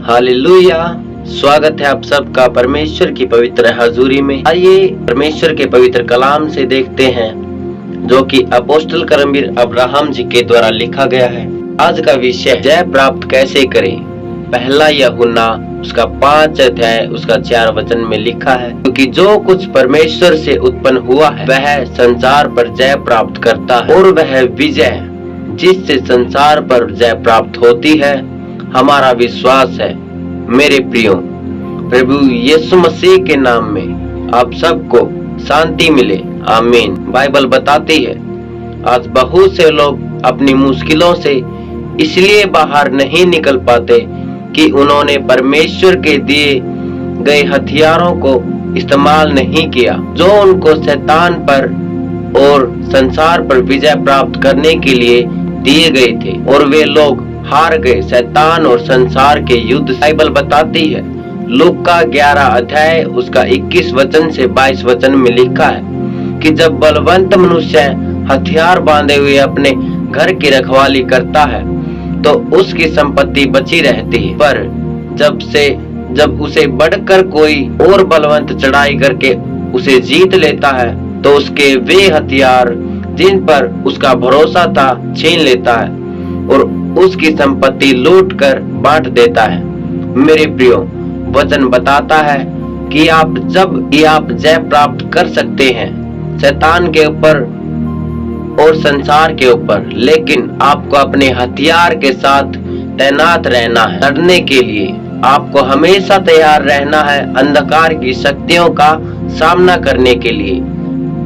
Hallelujah. स्वागत है आप सबका परमेश्वर की पवित्र हजूरी में। आइए परमेश्वर के पवित्र कलाम से देखते हैं जो कि अपोस्तल कर्मवीर अब्राहम जी के द्वारा लिखा गया है। आज का विषय जय प्राप्त कैसे करें। पहला यूहन्ना उसका 5 अध्याय उसका 4 वचन में लिखा है, क्योंकि जो कुछ परमेश्वर से उत्पन्न हुआ है वह संसार पर जय प्राप्त करता है, और वह विजय जिससे संसार पर जय प्राप्त होती है हमारा विश्वास है। मेरे प्रियो, प्रभु यीशु मसीह के नाम में आप सबको शांति मिले, आमीन। बाइबल बताती है आज बहुत से लोग अपनी मुश्किलों से इसलिए बाहर नहीं निकल पाते कि उन्होंने परमेश्वर के दिए गए हथियारों को इस्तेमाल नहीं किया जो उनको शैतान पर और संसार पर विजय प्राप्त करने के लिए दिए गए थे, और वे लोग हार गए शैतान और संसार के युद्ध। बाइबल बताती है लूका 11 अध्याय उसका 21 वचन से 22 वचन में लिखा है कि जब बलवंत मनुष्य हथियार बांधे हुए अपने घर की रखवाली करता है तो उसकी संपत्ति बची रहती है, पर जब उसे बढ़कर कोई और बलवंत चढ़ाई करके उसे जीत लेता है तो उसके वे हथियार जिन पर उसका भरोसा था छीन लेता है और उसकी संपत्ति लूट कर बांट देता है। मेरे प्रियो, वचन बताता है कि आप जय प्राप्त कर सकते हैं शैतान के ऊपर और संसार के ऊपर, लेकिन आपको अपने हथियार के साथ तैनात रहना है। लड़ने के लिए आपको हमेशा तैयार रहना है अंधकार की शक्तियों का सामना करने के लिए।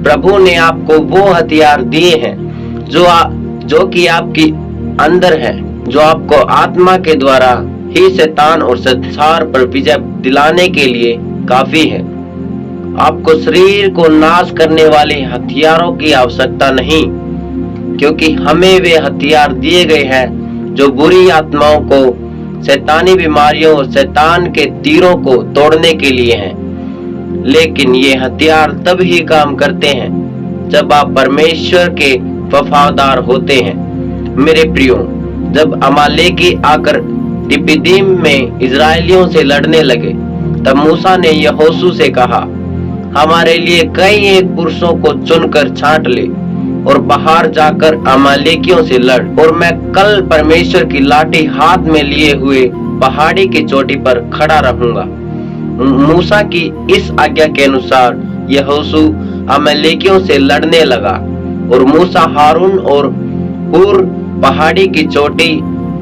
प्रभु ने आपको वो हथियार दिए हैं जो कि आपकी अंदर है, जो आपको आत्मा के द्वारा ही शैतान और संसार पर विजय दिलाने के लिए काफी है। आपको शरीर को नाश करने वाले हथियारों की आवश्यकता नहीं, क्योंकि हमें वे हथियार दिए गए हैं जो बुरी आत्माओं को, शैतानी बीमारियों और शैतान के तीरों को तोड़ने के लिए हैं। लेकिन ये हथियार तब ही काम करते हैं जब आप परमेश्वर के वफादार होते हैं। मेरे प्रियो, जब अमालेकी आकर रिपिदीम में इजरायलियों से लड़ने लगे तब मूसा ने यहोशू से कहा, हमारे लिए कई एक पुरुषों को चुनकर छांट ले और बाहर जाकर अमालेकियों से लड़, और मैं कल परमेश्वर की लाठी हाथ में लिए हुए पहाड़ी की चोटी पर खड़ा रहूंगा। मूसा की इस आज्ञा के अनुसार यहोशू अमालेकियों से लड़ने लगा, और मूसा हारून और हूर पहाड़ी की चोटी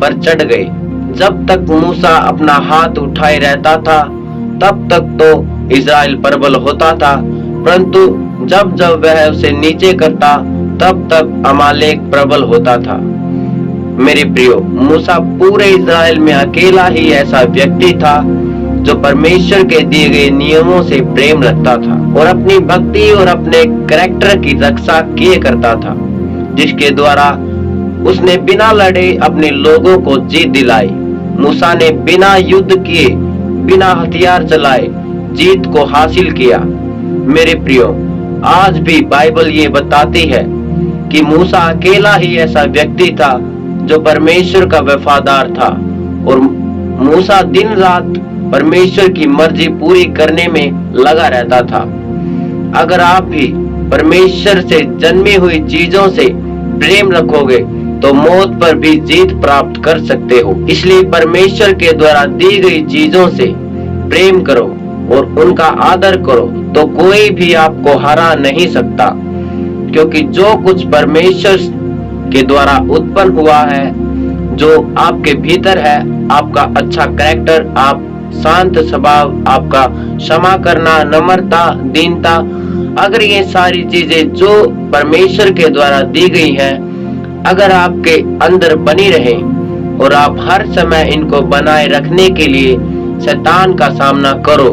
पर चढ़ गए। जब तक मूसा अपना हाथ उठाए रहता था तब तक तो इजराइल प्रबल होता था, परंतु जब वह उसे नीचे करता तब तक अमालेक प्रबल होता था। मेरे प्रियो, मूसा पूरे इजराइल में अकेला ही ऐसा व्यक्ति था जो परमेश्वर के दिए गए नियमों से प्रेम रखता था और अपनी भक्ति और अपने कैरेक्टर की रक्षा किए करता था, जिसके द्वारा उसने बिना लड़े अपने लोगों को जीत दिलाई। मूसा ने बिना युद्ध किए, बिना हथियार चलाए जीत को हासिल किया। मेरे प्रियो, आज भी बाइबल ये बताती है कि मूसा अकेला ही ऐसा व्यक्ति था जो परमेश्वर का वफादार था, और मूसा दिन रात परमेश्वर की मर्जी पूरी करने में लगा रहता था। अगर आप भी परमेश्वर से जन्मी हुई चीजों से प्रेम रखोगे तो मौत पर भी जीत प्राप्त कर सकते हो। इसलिए परमेश्वर के द्वारा दी गई चीजों से प्रेम करो और उनका आदर करो, तो कोई भी आपको हरा नहीं सकता, क्योंकि जो कुछ परमेश्वर के द्वारा उत्पन्न हुआ है, जो आपके भीतर है, आपका अच्छा कैरेक्टर, आप शांत स्वभाव, आपका क्षमा करना, नम्रता, दीनता, अगर ये सारी चीजें जो परमेश्वर के द्वारा दी गई हैं अगर आपके अंदर बनी रहे और आप हर समय इनको बनाए रखने के लिए शैतान का सामना करो,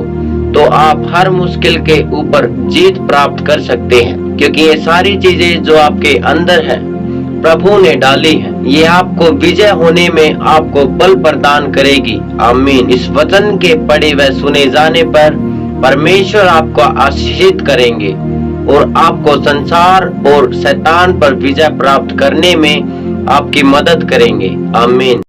तो आप हर मुश्किल के ऊपर जीत प्राप्त कर सकते हैं, क्योंकि ये सारी चीजें जो आपके अंदर है प्रभु ने डाली है। ये आपको विजय होने में आपको बल प्रदान करेगी, आमीन। इस वचन के पढ़े व सुने जाने पर परमेश्वर आपको आशीषित करेंगे और आपको संसार और शैतान पर विजय प्राप्त करने में आपकी मदद करेंगे, आमीन।